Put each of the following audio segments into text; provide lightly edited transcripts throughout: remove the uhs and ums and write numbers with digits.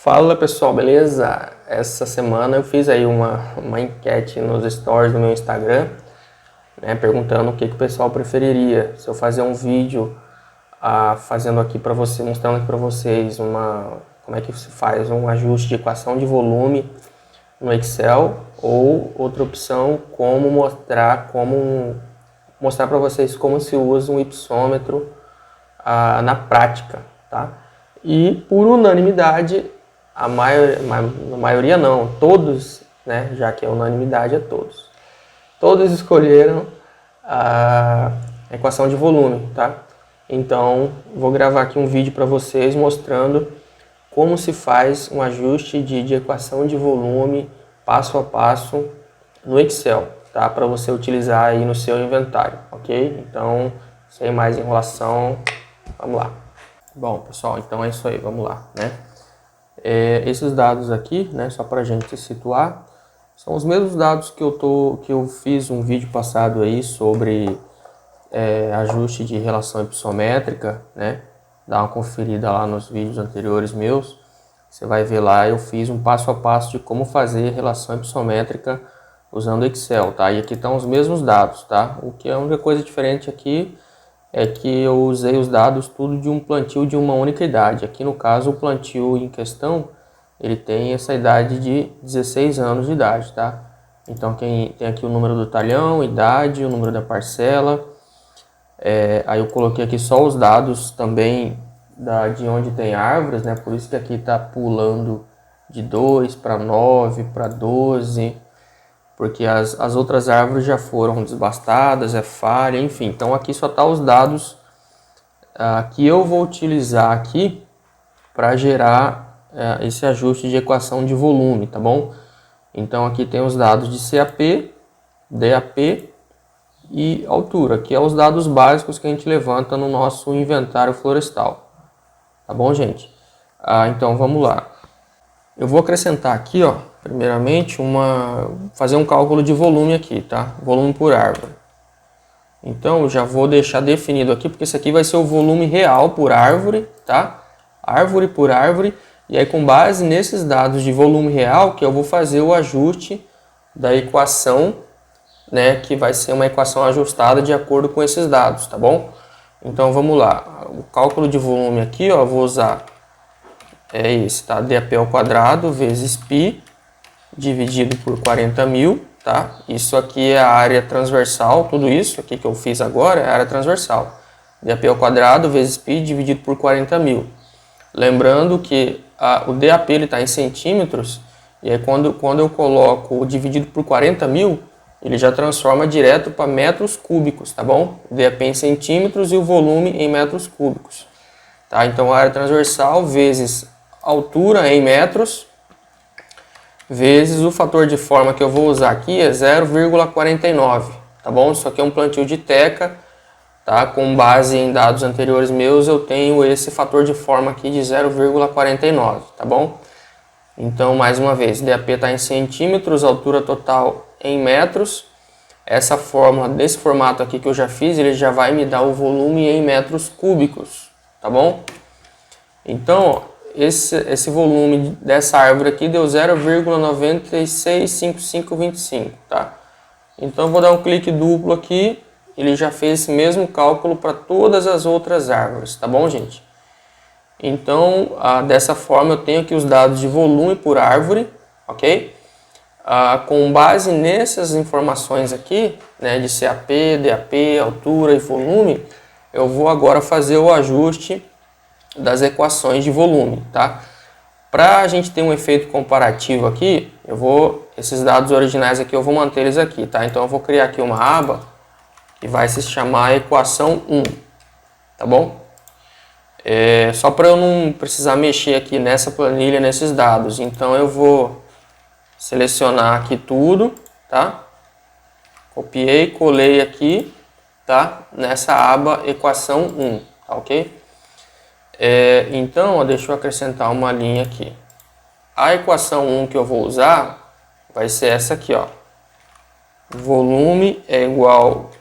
Fala pessoal, beleza? Essa semana eu fiz aí uma enquete nos stories do meu Instagram, né, perguntando o que o pessoal preferiria. Se eu fazer um vídeo fazendo aqui para você, mostrando aqui para vocês como é que se faz um ajuste de equação de volume no Excel, ou outra opção, como mostrar para vocês como se usa um ipsômetro na prática, tá? E por unanimidade, a maioria não, todos, né, já que a unanimidade é todos escolheram a equação de volume, tá? Então, vou gravar aqui um vídeo para vocês mostrando como se faz um ajuste de equação de volume passo a passo no Excel, tá? Para você utilizar aí no seu inventário, ok? Então, sem mais enrolação, vamos lá. Bom, pessoal, então é isso aí, vamos lá, né? Esses dados aqui, né, só para a gente se situar, são os mesmos dados que eu fiz um vídeo passado aí sobre ajuste de relação ipsométrica, né? Dá uma conferida lá nos vídeos anteriores meus, você vai ver lá, eu fiz um passo a passo de como fazer relação ipsométrica usando Excel, tá? E aqui estão os mesmos dados, tá? O que é a única coisa diferente aqui é que eu usei os dados tudo de um plantio de uma única idade. Aqui no caso o plantio em questão, ele tem essa idade de 16 anos de idade, tá? Então tem aqui o número do talhão, idade, o número da parcela. Aí eu coloquei aqui só os dados também de onde tem árvores, né? Por isso que aqui está pulando de 2 para 9, para 12, porque as outras árvores já foram desbastadas, é falha, enfim. Então aqui só está os dados que eu vou utilizar aqui para gerar esse ajuste de equação de volume, tá bom? Então aqui tem os dados de CAP, DAP e altura, que é os dados básicos que a gente levanta no nosso inventário florestal, tá bom, gente? Então vamos lá. Eu vou acrescentar aqui, ó, primeiramente, fazer um cálculo de volume aqui, tá? Volume por árvore. Então, eu já vou deixar definido aqui, porque esse aqui vai ser o volume real por árvore, tá? Árvore por árvore. E aí, com base nesses dados de volume real, que eu vou fazer o ajuste da equação, né? Que vai ser uma equação ajustada de acordo com esses dados, tá bom? Então, vamos lá. O cálculo de volume aqui, ó, eu vou usar esse, tá? DAP ao quadrado vezes π dividido por 40.000, tá? Isso aqui é a área transversal, tudo isso aqui que eu fiz agora é a área transversal. DAP ao quadrado vezes π dividido por 40.000. Lembrando que o DAP está em centímetros, e aí quando eu coloco o dividido por 40.000, ele já transforma direto para metros cúbicos, tá bom? O DAP em centímetros e o volume em metros cúbicos. Tá? Então a área transversal vezes altura em metros, vezes o fator de forma que eu vou usar aqui é 0,49, tá bom? Isso aqui é um plantio de teca, tá? Com base em dados anteriores meus, eu tenho esse fator de forma aqui de 0,49, tá bom? Então, mais uma vez, DAP está em centímetros, altura total em metros. Essa fórmula, desse formato aqui que eu já fiz, ele já vai me dar o volume em metros cúbicos, tá bom? Então, esse volume dessa árvore aqui deu 0,965525, tá? Então, eu vou dar um clique duplo aqui, ele já fez esse mesmo cálculo para todas as outras árvores, tá bom, gente? Então, dessa forma, eu tenho aqui os dados de volume por árvore, ok? Com base nessas informações aqui, né, de CAP, DAP, altura e volume, eu vou agora fazer o ajuste das equações de volume, tá? Para a gente ter um efeito comparativo aqui, esses dados originais aqui eu vou manter eles aqui, tá? Então eu vou criar aqui uma aba que vai se chamar equação 1, tá bom? Só para eu não precisar mexer aqui nessa planilha, nesses dados, então eu vou selecionar aqui tudo, tá? Copiei, colei aqui, tá? Nessa aba equação 1, tá ok? Então, deixa eu acrescentar uma linha aqui. A equação 1 que eu vou usar vai ser essa aqui, ó. Volume é igual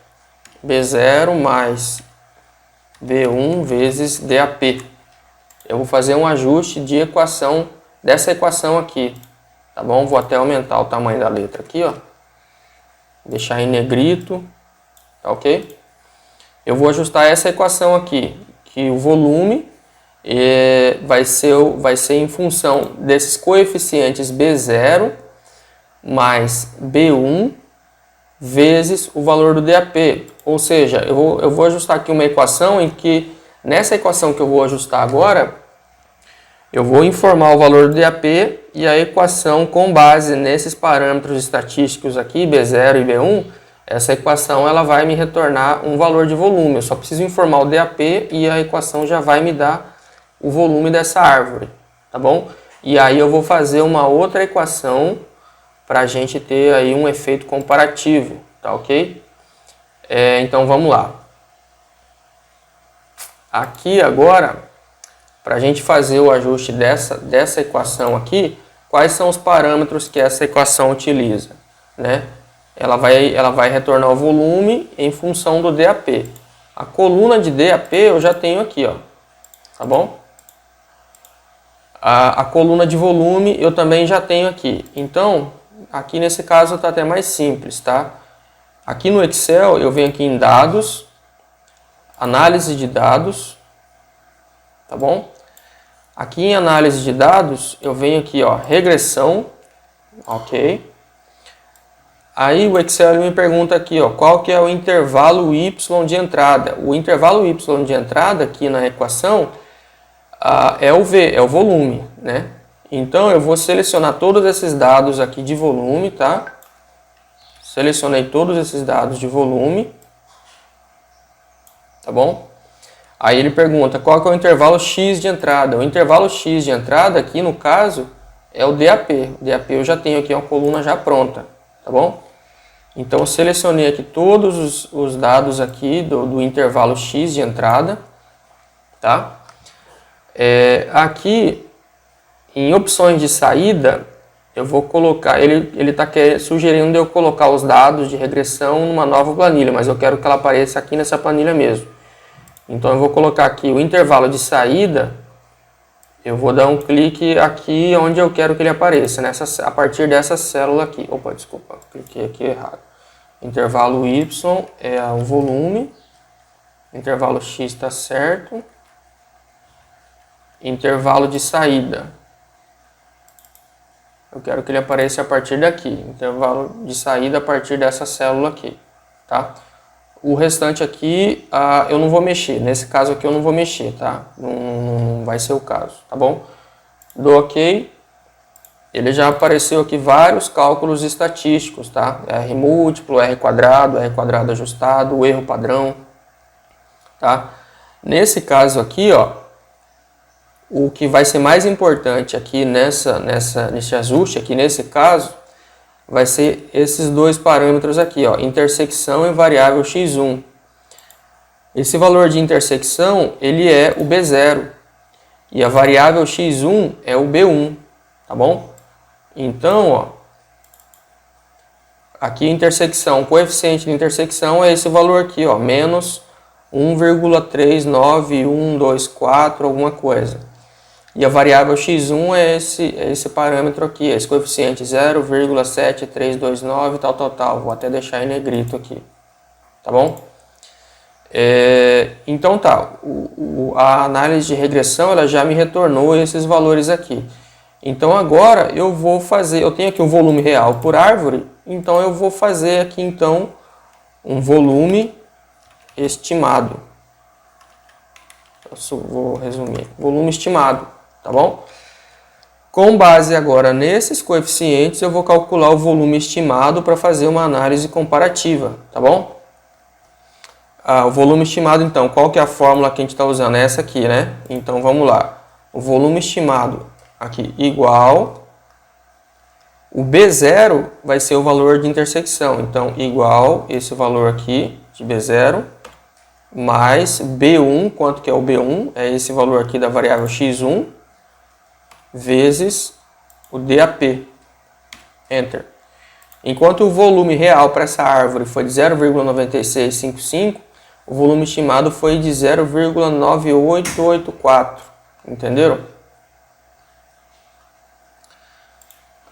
B0 mais B1 vezes DAP. Eu vou fazer um ajuste de equação dessa equação aqui, tá bom? Vou até aumentar o tamanho da letra aqui, ó. Deixar em negrito, tá ok? Eu vou ajustar essa equação aqui, que o volume vai ser em função desses coeficientes B0 mais B1 vezes o valor do DAP. Ou seja, eu vou ajustar aqui uma equação em que, nessa equação que eu vou ajustar agora, eu vou informar o valor do DAP e a equação com base nesses parâmetros estatísticos aqui, B0 e B1, essa equação ela vai me retornar um valor de volume. Eu só preciso informar o DAP e a equação já vai me dar o volume dessa árvore, tá bom? E aí eu vou fazer uma outra equação para a gente ter aí um efeito comparativo, tá ok? Então vamos lá. Aqui agora, para a gente fazer o ajuste dessa equação aqui, quais são os parâmetros que essa equação utiliza, né? Ela vai retornar o volume em função do DAP. A coluna de DAP eu já tenho aqui, ó, tá bom? A coluna de volume eu também já tenho aqui. Então, aqui nesse caso está até mais simples, tá? Aqui no Excel eu venho aqui em dados, análise de dados, tá bom? Aqui em análise de dados eu venho aqui, ó, regressão, ok? Aí o Excel me pergunta aqui, ó, qual que é o intervalo Y de entrada. O intervalo Y de entrada aqui na equação é o V, é o volume, né? Então eu vou selecionar todos esses dados aqui de volume, tá? Selecionei todos esses dados de volume, tá bom? Aí ele pergunta qual que é o intervalo X de entrada. O intervalo X de entrada aqui no caso é o DAP. O DAP eu já tenho aqui uma coluna já pronta, tá bom? Então eu selecionei aqui todos os dados aqui do intervalo X de entrada, tá? Aqui em opções de saída eu vou colocar, ele está sugerindo eu colocar os dados de regressão numa nova planilha, mas eu quero que ela apareça aqui nessa planilha mesmo. Então eu vou colocar aqui o intervalo de saída, eu vou dar um clique aqui onde eu quero que ele apareça, a partir dessa célula aqui. Opa, desculpa, cliquei aqui errado. Intervalo Y é o volume, intervalo X está certo, intervalo de saída, eu quero que ele apareça a partir daqui, intervalo de saída a partir dessa célula aqui, tá? O restante aqui eu não vou mexer, nesse caso aqui eu não vou mexer, tá? Não vai ser o caso, tá bom? Dou OK. Ele já apareceu aqui vários cálculos estatísticos, tá? R múltiplo, R quadrado ajustado, o erro padrão, tá? Nesse caso aqui, ó, o que vai ser mais importante aqui nesse ajuste, aqui nesse caso, vai ser esses dois parâmetros aqui, ó, intersecção e variável x1. Esse valor de intersecção, ele é o B0, e a variável x1 é o B1, tá bom? Então, ó, aqui intersecção, o coeficiente de intersecção é esse valor aqui, ó, menos 1,39124, alguma coisa. E a variável x1 é esse parâmetro aqui, esse coeficiente 0,7329, tal. Vou até deixar em negrito aqui, tá bom? Então tá, a análise de regressão ela já me retornou esses valores aqui. Então agora eu vou fazer, eu tenho aqui um volume real por árvore, então eu vou fazer aqui então um volume estimado. Vou resumir, volume estimado, tá bom? Com base agora nesses coeficientes eu vou calcular o volume estimado para fazer uma análise comparativa, tá bom? O volume estimado então, qual que é a fórmula que a gente está usando? É essa aqui, né? Então vamos lá, o volume estimado aqui igual, o B0 vai ser o valor de intersecção, então igual esse valor aqui de B0 mais B1, quanto que é o B1? É esse valor aqui da variável x1 vezes o DAP, enter. Enquanto o volume real para essa árvore foi de 0,9655, o volume estimado foi de 0,9884, entenderam?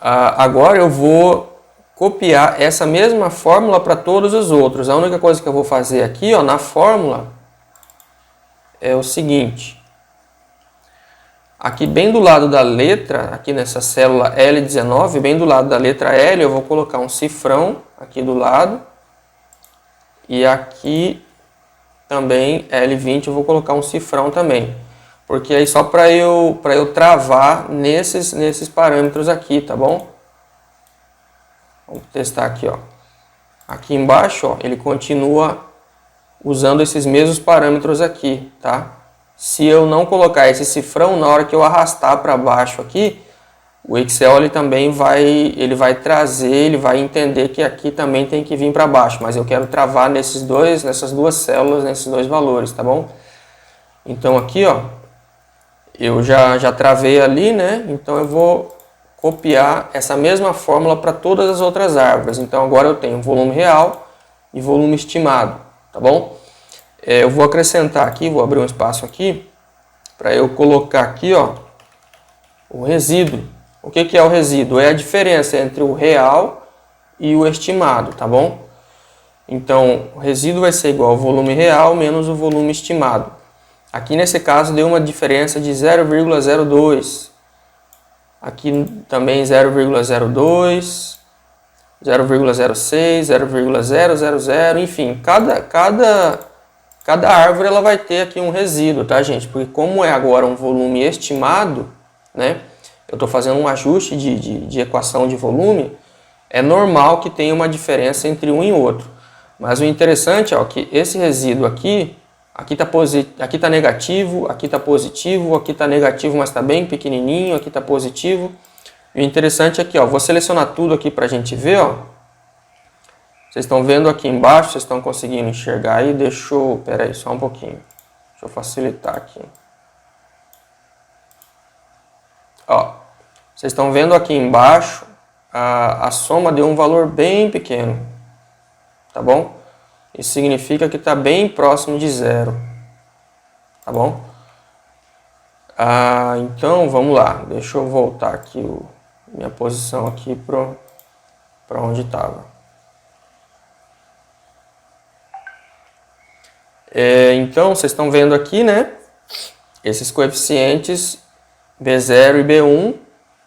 Agora eu vou copiar essa mesma fórmula para todos os outros. A única coisa que eu vou fazer aqui, ó, na fórmula é o seguinte. Aqui bem do lado da letra, aqui nessa célula L19, bem do lado da letra L, eu vou colocar um cifrão aqui do lado. E aqui também L20 eu vou colocar um cifrão também. Porque aí só para eu travar nesses parâmetros aqui, tá bom? Vamos testar aqui, ó. Aqui embaixo, ó, ele continua usando esses mesmos parâmetros aqui, tá? Se eu não colocar esse cifrão, na hora que eu arrastar para baixo aqui, o Excel ele também vai trazer, ele vai entender que aqui também tem que vir para baixo, mas eu quero travar nessas duas células, nesses dois valores, tá bom? Então aqui, ó, eu já travei ali, né? Então eu vou copiar essa mesma fórmula para todas as outras árvores. Então agora eu tenho volume real e volume estimado, tá bom? Eu vou acrescentar aqui, vou abrir um espaço aqui, para eu colocar aqui, ó, o resíduo. O que é o resíduo? É a diferença entre o real e o estimado, tá bom? Então, o resíduo vai ser igual ao volume real menos o volume estimado. Aqui nesse caso deu uma diferença de 0,02. Aqui também 0,02, 0,06, 0,000, enfim, cada árvore ela vai ter aqui um resíduo, tá, gente? Porque como é agora um volume estimado, né? Eu estou fazendo um ajuste de equação de volume, é normal que tenha uma diferença entre um e outro. Mas o interessante é que esse resíduo aqui está negativo, aqui está positivo, aqui está negativo, mas está bem pequenininho, aqui está positivo. E o interessante é que, ó, vou selecionar tudo aqui para a gente ver, ó. Vocês estão vendo aqui embaixo, vocês estão conseguindo enxergar aí? Pera aí, só um pouquinho. Deixa eu facilitar aqui. Ó, vocês estão vendo aqui embaixo, a soma deu um valor bem pequeno, tá bom? Isso significa que está bem próximo de zero, tá bom? Então, vamos lá. Deixa eu voltar aqui minha posição aqui para onde estava. Então, vocês estão vendo aqui, né? Esses coeficientes B0 e B1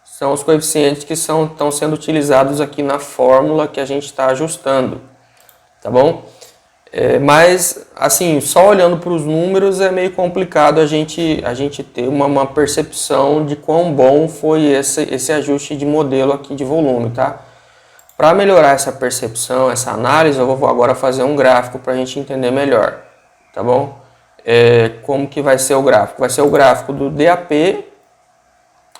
são os coeficientes que estão sendo utilizados aqui na fórmula que a gente está ajustando, tá bom? Mas, assim, só olhando para os números é meio complicado a gente ter uma percepção de quão bom foi esse ajuste de modelo aqui de volume, tá? Para melhorar essa percepção, essa análise, eu vou agora fazer um gráfico para a gente entender melhor, tá bom? Como que vai ser o gráfico? Vai ser o gráfico do DAP,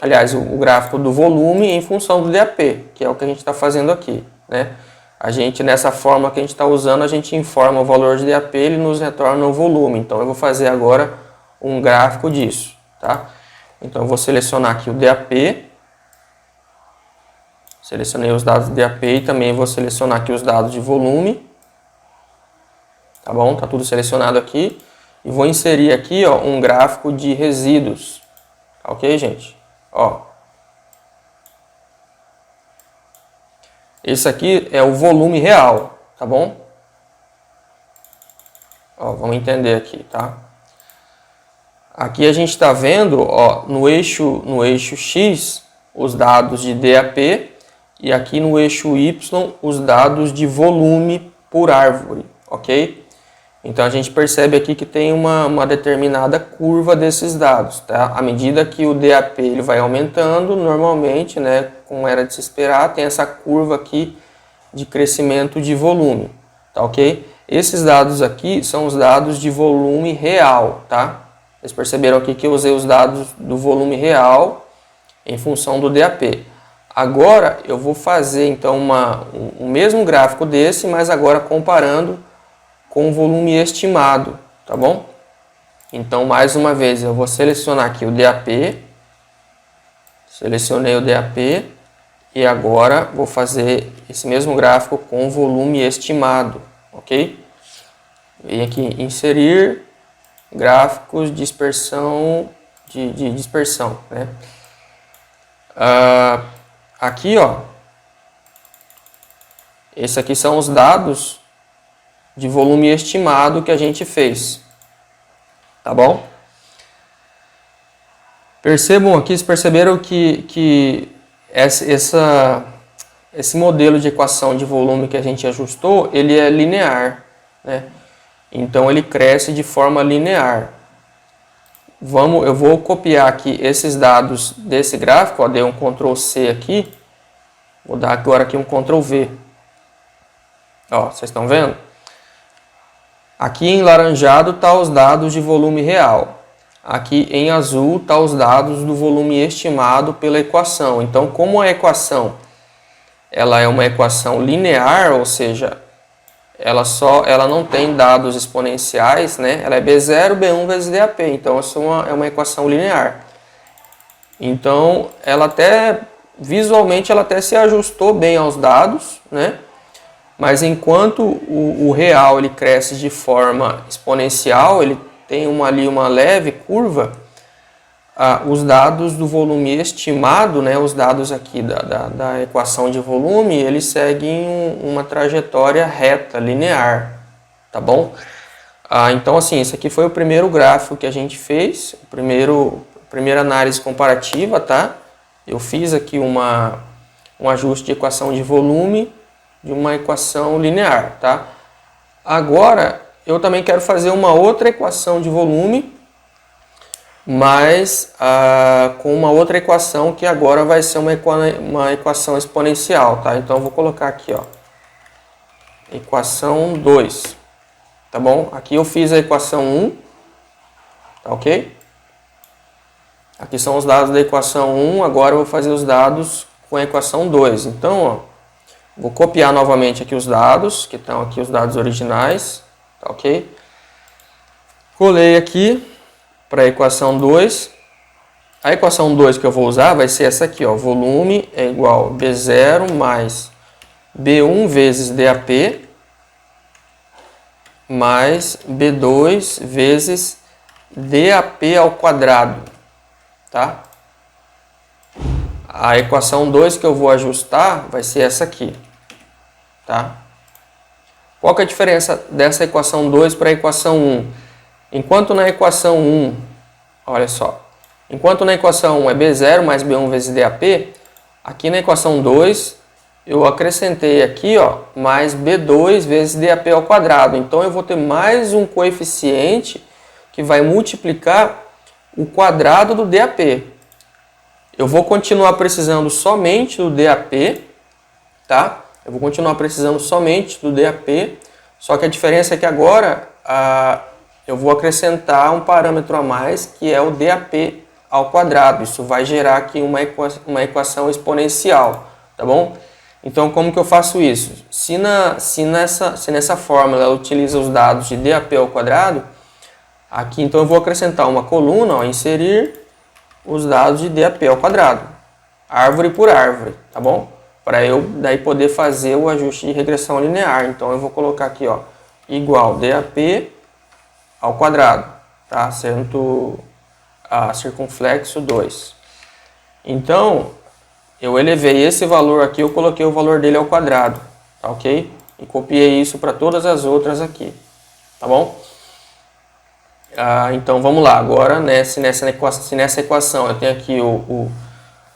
aliás, o gráfico do volume em função do DAP, que é o que a gente está fazendo aqui, né? A gente, nessa forma que a gente está usando, a gente informa o valor de DAP, ele nos retorna o volume. Então, eu vou fazer agora um gráfico disso, tá? Então, eu vou selecionar aqui o DAP. Selecionei os dados de DAP e também vou selecionar aqui os dados de volume. Tá bom? Tá tudo selecionado aqui. E vou inserir aqui, ó, um gráfico de resíduos. Tá ok, gente? Ó. Esse aqui é o volume real, tá bom? Ó, vamos entender aqui, tá? Aqui a gente está vendo, ó, no eixo X os dados de DAP e aqui no eixo Y os dados de volume por árvore, ok? Então a gente percebe aqui que tem uma determinada curva desses dados, tá? À medida que o DAP ele vai aumentando, normalmente, né, como era de se esperar, tem essa curva aqui de crescimento de volume, tá ok? Esses dados aqui são os dados de volume real, tá? Vocês perceberam aqui que eu usei os dados do volume real em função do DAP. Agora eu vou fazer então um mesmo gráfico desse, mas agora comparando com o volume estimado, tá bom? Então, mais uma vez, eu vou selecionar aqui o DAP, selecionei o DAP e agora vou fazer esse mesmo gráfico com o volume estimado, ok? Vem aqui inserir gráficos de dispersão, de dispersão, né? aqui, ó, esses aqui são os dados de volume estimado que a gente fez, tá bom? Percebam aqui, vocês perceberam que esse modelo de equação de volume que a gente ajustou, ele é linear, né? Então ele cresce de forma linear. Eu vou copiar aqui esses dados desse gráfico, ó, dei um Ctrl C aqui, vou dar agora aqui um Ctrl V. Ó, vocês estão vendo? Aqui em laranjado tá os dados de volume real. Aqui em azul tá os dados do volume estimado pela equação. Então, como a equação ela é uma equação linear, ou seja, ela não tem dados exponenciais, né? Ela é B0, B1 vezes DAP. Então, essa é uma equação linear. Então, visualmente, ela até se ajustou bem aos dados, né? Mas enquanto o real ele cresce de forma exponencial, ele tem ali uma leve curva, os dados do volume estimado, né, os dados aqui da equação de volume, eles seguem uma trajetória reta, linear, tá bom? Então, assim, esse aqui foi o primeiro gráfico que a gente fez, primeira análise comparativa, tá? Eu fiz aqui um ajuste de equação de volume de uma equação linear, tá? Agora, eu também quero fazer uma outra equação de volume, mas com uma outra equação que agora vai ser uma equação exponencial, tá? Então, eu vou colocar aqui, ó, equação 2, tá bom? Aqui eu fiz a equação 1, tá ok? Aqui são os dados da equação 1, agora eu vou fazer os dados com a equação 2. Então, ó, vou copiar novamente aqui os dados, que estão aqui os dados originais, tá ok? Colei aqui para a equação 2. A equação 2 que eu vou usar vai ser essa aqui, ó. Volume é igual a B0 mais B1 vezes DAP mais B2 vezes DAP ao quadrado, tá? A equação 2 que eu vou ajustar vai ser essa aqui, tá? Qual que é a diferença dessa equação 2 para a equação 1? Enquanto na equação 1, olha só, enquanto na equação 1 é B0 mais B1 vezes DAP, aqui na equação 2 eu acrescentei aqui, ó, mais B2 vezes DAP ao quadrado. Então eu vou ter mais um coeficiente que vai multiplicar o quadrado do DAP. Eu vou continuar precisando somente do DAP, tá? Eu vou continuar precisando somente do DAP, só que a diferença é que agora eu vou acrescentar um parâmetro a mais, que é o DAP ao quadrado. Isso vai gerar aqui uma equação exponencial, tá bom? Então, como que eu faço isso? Se nessa fórmula ela utiliza os dados de DAP ao quadrado, aqui então eu vou acrescentar uma coluna, ó, inserir os dados de DAP ao quadrado, árvore por árvore, tá bom? Para eu daí poder fazer o ajuste de regressão linear. Então eu vou colocar aqui, ó, igual DAP ao quadrado, tá? Sendo circunflexo 2. Então, eu elevei esse valor aqui, eu coloquei o valor dele ao quadrado, tá ok? E copiei isso para todas as outras aqui, tá bom? Então vamos lá, agora se nessa equação eu tenho aqui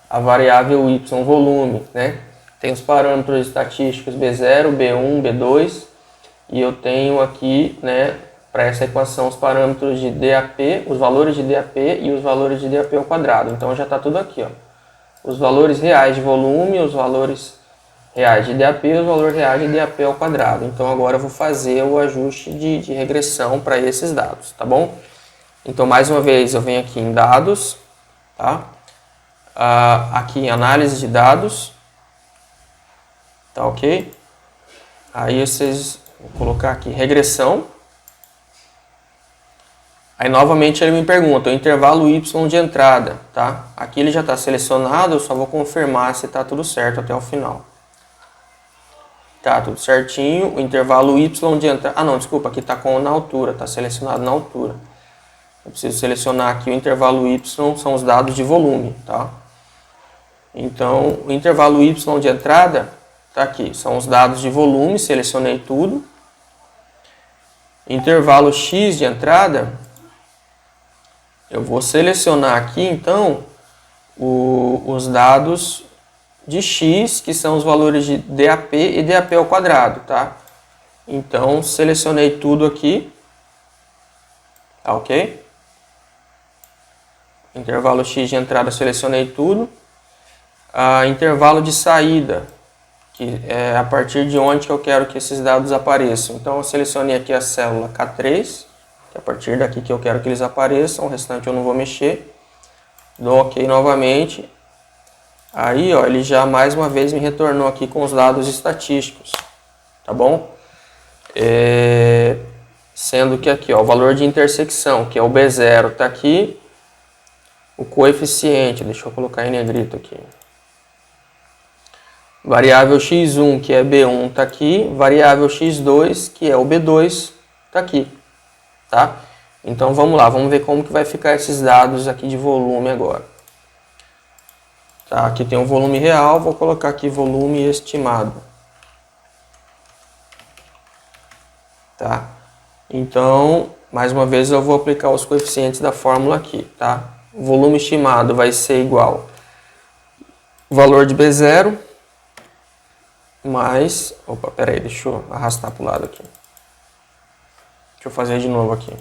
a variável y, volume, né? Tem os parâmetros estatísticos B0, B1, B2 e eu tenho aqui, né, para essa equação os parâmetros de DAP, os valores de DAP e os valores de DAP ao quadrado. Então já está tudo aqui, ó. Os valores reais de volume, os valores reais de DAP e os valores reais de DAP ao quadrado. Então agora eu vou fazer o ajuste de regressão para esses dados, tá bom? Então mais uma vez eu venho aqui em dados, tá? Aqui em análise de dados, tá ok? Aí vou colocar aqui regressão. Aí novamente ele me pergunta o intervalo y de entrada, tá? Aqui ele já está selecionado, eu só vou confirmar se está tudo certo até o final. Tá, tudo certinho, o intervalo y de entrada... Ah não, desculpa, aqui está na altura, está selecionado na altura. Eu preciso selecionar aqui o intervalo y, são os dados de volume, tá? Então, o intervalo Y de entrada está aqui. São os dados de volume, selecionei tudo. Intervalo X de entrada, eu vou selecionar aqui, então, os dados de X, que são os valores de DAP e DAP ao quadrado, tá? Então, selecionei tudo aqui. Tá ok? Intervalo X de entrada, selecionei tudo. Intervalo de saída, que é a partir de onde que eu quero que esses dados apareçam. Então, eu selecionei aqui a célula K3, que é a partir daqui que eu quero que eles apareçam, o restante eu não vou mexer. Dou OK novamente. Aí, ó, ele já mais uma vez me retornou aqui com os dados estatísticos, tá bom? Sendo que aqui, ó, o valor de intersecção, que é o B0, tá aqui. O coeficiente, deixa eu colocar em negrito aqui. Variável x1, que é B1, está aqui. Variável x2, que é o B2, está aqui. Tá? Então vamos lá, vamos ver como que vai ficar esses dados aqui de volume agora. Tá, aqui tem o volume real, vou colocar aqui volume estimado. Tá? Então, mais uma vez eu vou aplicar os coeficientes da fórmula aqui. Tá? O volume estimado vai ser igual ao valor de B0 mais... Opa, peraí, deixa eu arrastar para o lado aqui. Deixa eu fazer de novo aqui.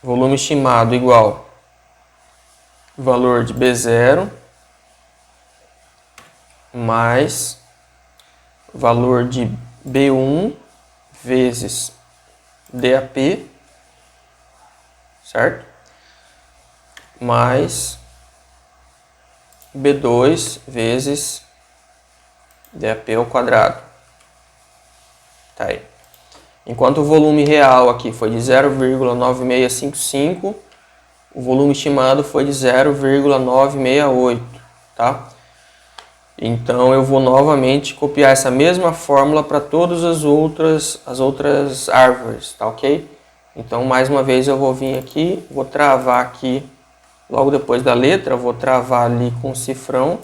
Volume estimado igual valor de B0 mais valor de B1 vezes DAP, certo? Mais B2 vezes DAP ao quadrado. Tá aí. Enquanto o volume real aqui foi de 0,9655, o volume estimado foi de 0,968, tá? Então eu vou novamente copiar essa mesma fórmula para todas as outras árvores, tá ok? Então mais uma vez eu vou vir aqui, vou travar aqui, logo depois da letra, vou travar ali com o cifrão.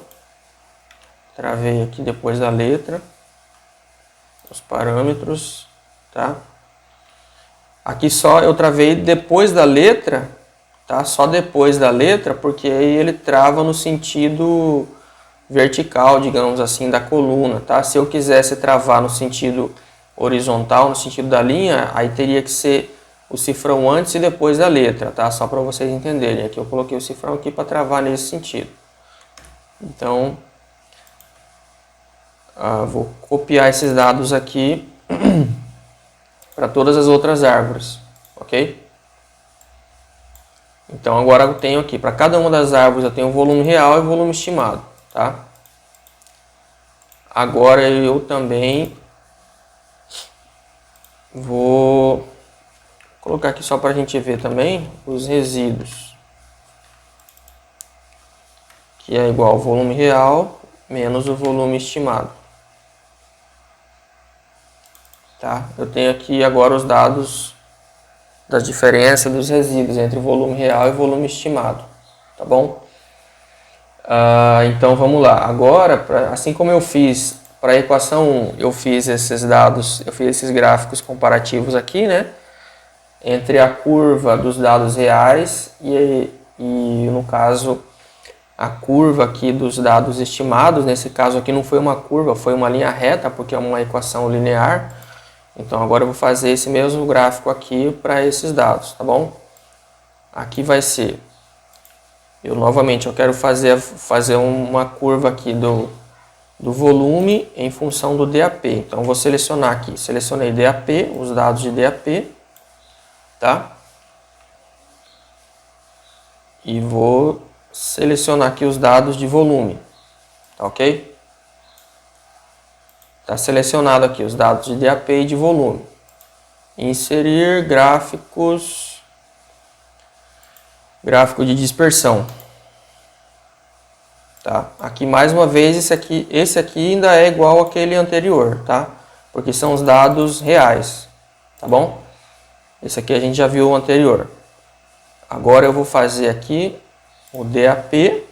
Travei aqui depois da letra, os parâmetros, tá? Aqui só eu travei depois da letra, tá? Só depois da letra, porque aí ele trava no sentido vertical, digamos assim, da coluna, tá? Se eu quisesse travar no sentido horizontal, no sentido da linha, aí teria que ser o cifrão antes e depois da letra, tá? Só para vocês entenderem. Aqui eu coloquei o cifrão aqui para travar nesse sentido. Então, vou copiar esses dados aqui para todas as outras árvores, ok? Então agora eu tenho aqui, para cada uma das árvores eu tenho o volume real e o volume estimado, tá? Agora eu também vou colocar aqui só para a gente ver também os resíduos, que é igual ao volume real menos o volume estimado. Tá? Eu tenho aqui agora os dados das diferenças dos resíduos entre o volume real e o volume estimado, tá bom? Então vamos lá. Agora, assim como eu fiz para a equação 1, eu fiz esses dados, eu fiz esses gráficos comparativos aqui, né? Entre a curva dos dados reais e no caso a curva aqui dos dados estimados. Nesse caso aqui não foi uma curva, foi uma linha reta, porque é uma equação linear. Então agora eu vou fazer esse mesmo gráfico aqui para esses dados, tá bom? Aqui vai ser, novamente eu quero fazer uma curva aqui do volume em função do DAP. Então eu vou selecionar aqui, selecionei DAP, os dados de DAP, tá? E vou selecionar aqui os dados de volume, tá ok? Está selecionado aqui os dados de DAP e de volume. Inserir gráficos, gráfico de dispersão. Tá? Aqui mais uma vez esse aqui ainda é igual àquele anterior, tá? Porque são os dados reais, tá bom? Esse aqui a gente já viu o anterior. Agora eu vou fazer aqui o DAP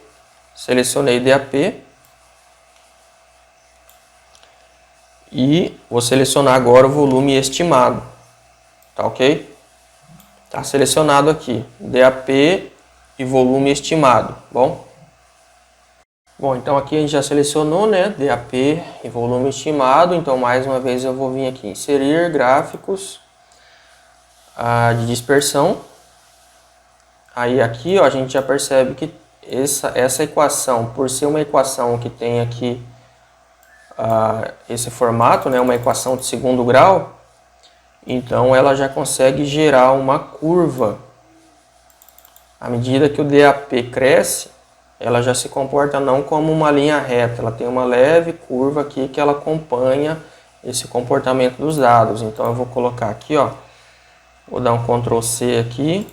Selecionei DAP. E vou selecionar agora o volume estimado. Tá ok? Tá selecionado aqui. DAP e volume estimado. Bom, então aqui a gente já selecionou, né? DAP e volume estimado. Então, mais uma vez, eu vou vir aqui inserir gráficos de dispersão. Aí aqui, ó, a gente já percebe que essa equação, por ser uma equação que tem aqui esse formato, né, uma equação de segundo grau, então ela já consegue gerar uma curva. À medida que o DAP cresce, ela já se comporta não como uma linha reta, ela tem uma leve curva aqui que ela acompanha esse comportamento dos dados. Então eu vou colocar aqui, ó, vou dar um Ctrl C aqui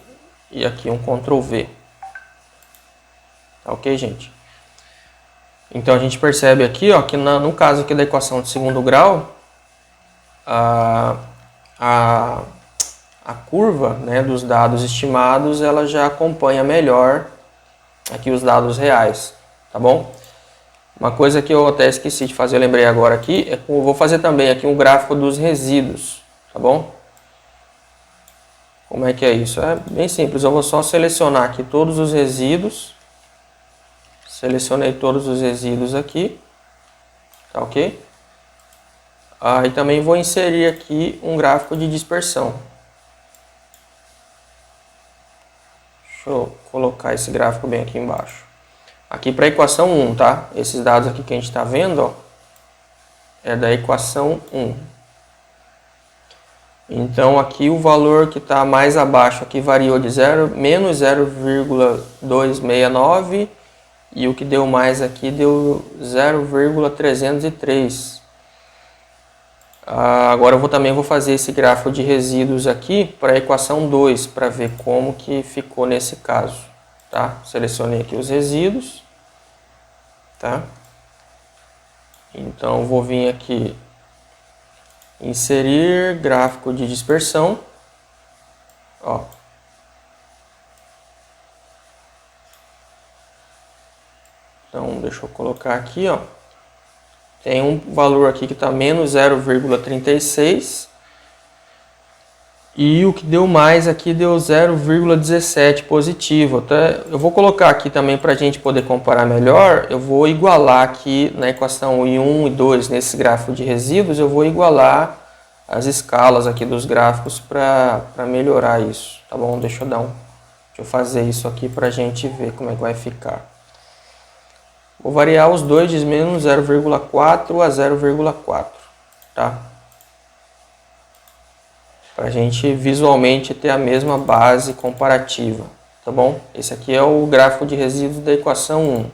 e aqui um Ctrl V. Tá ok, gente? Então a gente percebe aqui, ó, que no caso aqui da equação de segundo grau, a curva, né, dos dados estimados, ela já acompanha melhor aqui os dados reais, tá bom? Uma coisa que eu até esqueci de fazer, eu lembrei agora aqui, é que eu vou fazer também aqui um gráfico dos resíduos, tá bom? Como é que é isso? É bem simples, eu vou só selecionar aqui todos os resíduos. Selecionei todos os resíduos aqui, tá ok? E também vou inserir aqui um gráfico de dispersão. Deixa eu colocar esse gráfico bem aqui embaixo. Aqui para a equação 1, tá? Esses dados aqui que a gente está vendo, ó, é da equação 1. Então aqui o valor que está mais abaixo aqui variou de menos 0,269 e o que deu mais aqui deu 0,303. Agora eu também vou fazer esse gráfico de resíduos aqui para a equação 2, para ver como que ficou nesse caso. Tá? Selecionei aqui os resíduos. Tá? Então vou vir aqui, inserir gráfico de dispersão. Ó. Então deixa eu colocar aqui, ó. Tem um valor aqui que está menos 0,36 e o que deu mais aqui deu 0,17 positivo. Eu vou colocar aqui também para a gente poder comparar melhor. Eu vou igualar aqui na equação I1 e 2, nesse gráfico de resíduos, eu vou igualar as escalas aqui dos gráficos para melhorar isso. Tá bom? Deixa eu fazer isso aqui para a gente ver como é que vai ficar. Vou variar os dois de menos 0,4 a 0,4, tá? Para a gente visualmente ter a mesma base comparativa, tá bom? Esse aqui é o gráfico de resíduos da equação 1.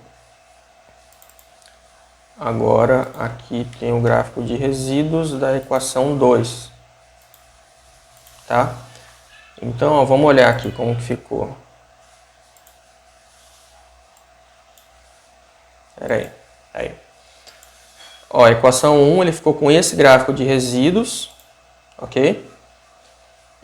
Agora aqui tem o gráfico de resíduos da equação 2, tá? Então, ó, vamos olhar aqui como que ficou. Aí. Ó, a equação 1 ele ficou com esse gráfico de resíduos, ok?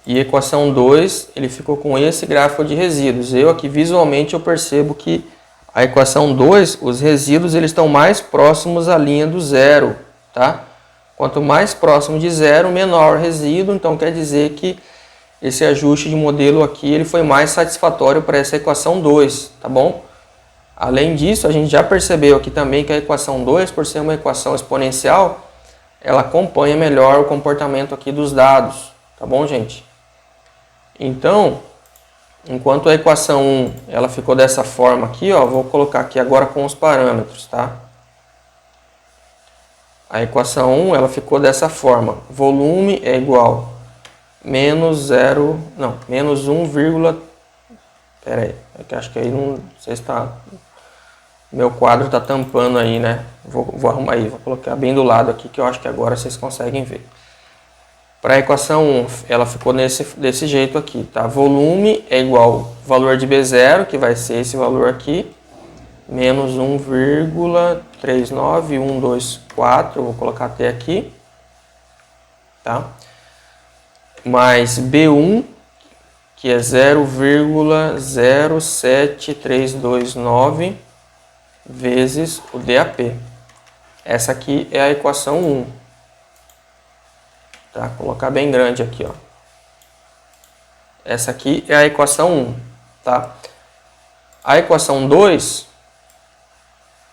E a equação 2 ele ficou com esse gráfico de resíduos. Eu aqui visualmente eu percebo que a equação 2, os resíduos eles estão mais próximos à linha do zero, tá? Quanto mais próximo de zero, menor o resíduo, então quer dizer que esse ajuste de modelo aqui ele foi mais satisfatório para essa equação 2, tá bom? Além disso, a gente já percebeu aqui também que a equação 2, por ser uma equação exponencial, ela acompanha melhor o comportamento aqui dos dados, tá bom, gente? Então, enquanto a equação 1 ela ficou dessa forma aqui, ó, vou colocar aqui agora com os parâmetros, tá? A equação 1 ela ficou dessa forma, volume é igual menos 1, pera aí, é que acho que aí não sei se está... Meu quadro está tampando aí, né? Vou arrumar aí, vou colocar bem do lado aqui que eu acho que agora vocês conseguem ver. Para a equação 1, ela ficou desse jeito aqui, tá? Volume é igual valor de B0, que vai ser esse valor aqui, menos 1,39124, vou colocar até aqui, tá? Mais B1, que é 0,07329, vezes o DAP. Essa aqui é a equação 1. Tá? Vou colocar bem grande aqui, ó. Essa aqui é a equação 1, tá? A equação 2,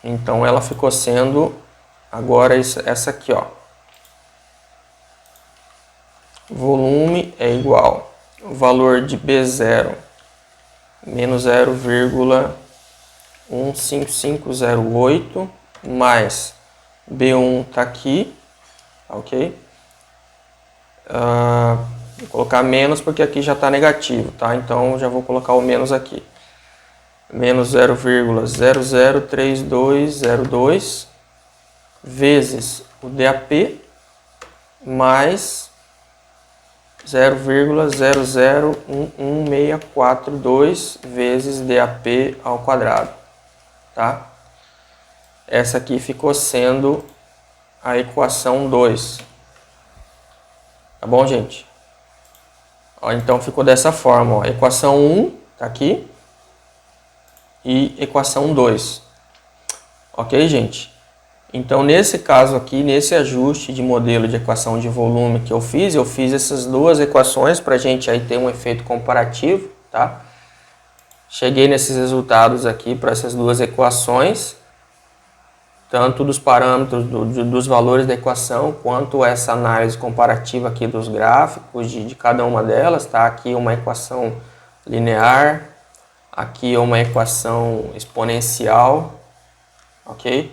então ela ficou sendo agora essa aqui, ó. Volume é igual ao valor de B0 menos 0,15508 mais B1 tá aqui, ok? Vou colocar menos porque aqui já está negativo, tá? Então já vou colocar o menos aqui. Menos 0,003202 vezes o DAP mais 0,001164,2 vezes DAP ao quadrado, tá? Essa aqui ficou sendo a equação 2. Tá bom, gente? Ó, então ficou dessa forma, ó. Equação 1 tá aqui e equação 2. Ok, gente? Então, nesse caso aqui, nesse ajuste de modelo de equação de volume que eu fiz essas duas equações para a gente aí ter um efeito comparativo, tá? Cheguei nesses resultados aqui para essas duas equações, tanto dos parâmetros dos valores da equação, quanto essa análise comparativa aqui dos gráficos de cada uma delas, tá? Aqui uma equação linear, aqui uma equação exponencial, ok?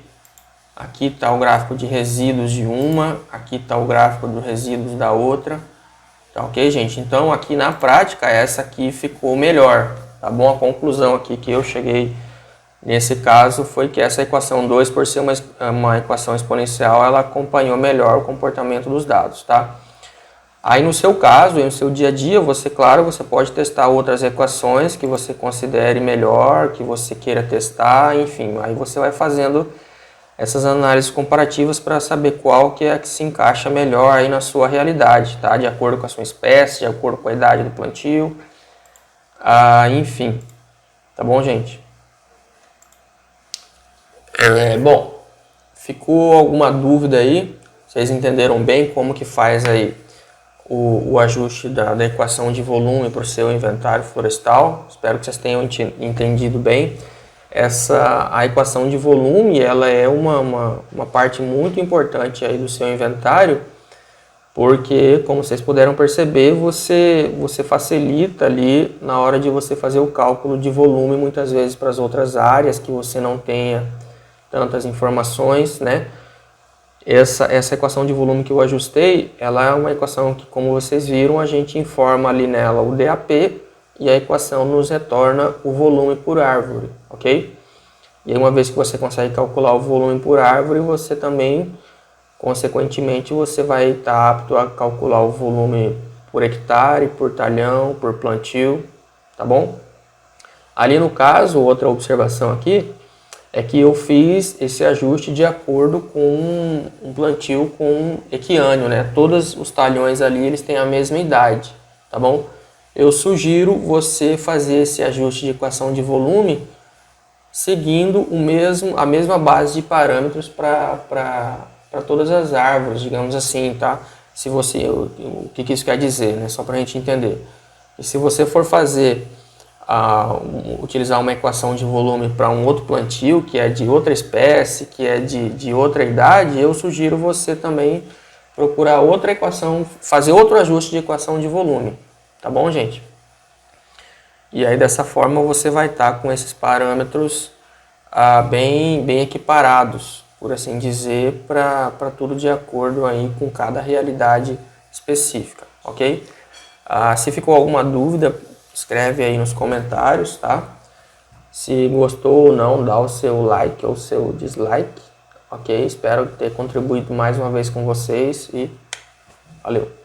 Aqui está o gráfico de resíduos de uma, aqui está o gráfico dos resíduos da outra, tá ok, gente? Então aqui na prática essa aqui ficou melhor, tá bom? A conclusão aqui que eu cheguei nesse caso foi que essa equação 2, por ser uma equação exponencial, ela acompanhou melhor o comportamento dos dados, tá? Aí no seu caso, no seu dia a dia, claro, você pode testar outras equações que você considere melhor, que você queira testar, enfim, aí você vai fazendo essas análises comparativas para saber qual que é a que se encaixa melhor aí na sua realidade, tá? De acordo com a sua espécie, de acordo com a idade do plantio, enfim, tá bom, gente? Bom, ficou alguma dúvida aí? Vocês entenderam bem como que faz aí o ajuste da equação de volume para o seu inventário florestal? Espero que vocês tenham entendido bem. A equação de volume, ela é uma parte muito importante aí do seu inventário, porque, como vocês puderam perceber, você facilita ali na hora de você fazer o cálculo de volume, muitas vezes para as outras áreas que você não tenha tantas informações, né? Essa equação de volume que eu ajustei, ela é uma equação que, como vocês viram, a gente informa ali nela o DAP e a equação nos retorna o volume por árvore, ok? E aí, uma vez que você consegue calcular o volume por árvore, você também, consequentemente, você vai estar apto a calcular o volume por hectare, por talhão, por plantio, tá bom? Ali no caso, outra observação aqui, é que eu fiz esse ajuste de acordo com um plantio com equiânio, né? Todos os talhões ali, eles têm a mesma idade, tá bom? Eu sugiro você fazer esse ajuste de equação de volume seguindo a mesma base de parâmetros para todas as árvores, digamos assim, tá? Se você, o que isso quer dizer, né? Só para a gente entender. E se você for utilizar uma equação de volume para um outro plantio, que é de outra espécie, que é de outra idade, eu sugiro você também procurar outra equação, fazer outro ajuste de equação de volume, tá bom, gente? E aí dessa forma você vai estar com esses parâmetros bem equiparados, por assim dizer, para tudo de acordo aí com cada realidade específica, ok? Se ficou alguma dúvida, escreve aí nos comentários, tá? Se gostou ou não, dá o seu like ou o seu dislike, ok? Espero ter contribuído mais uma vez com vocês e valeu!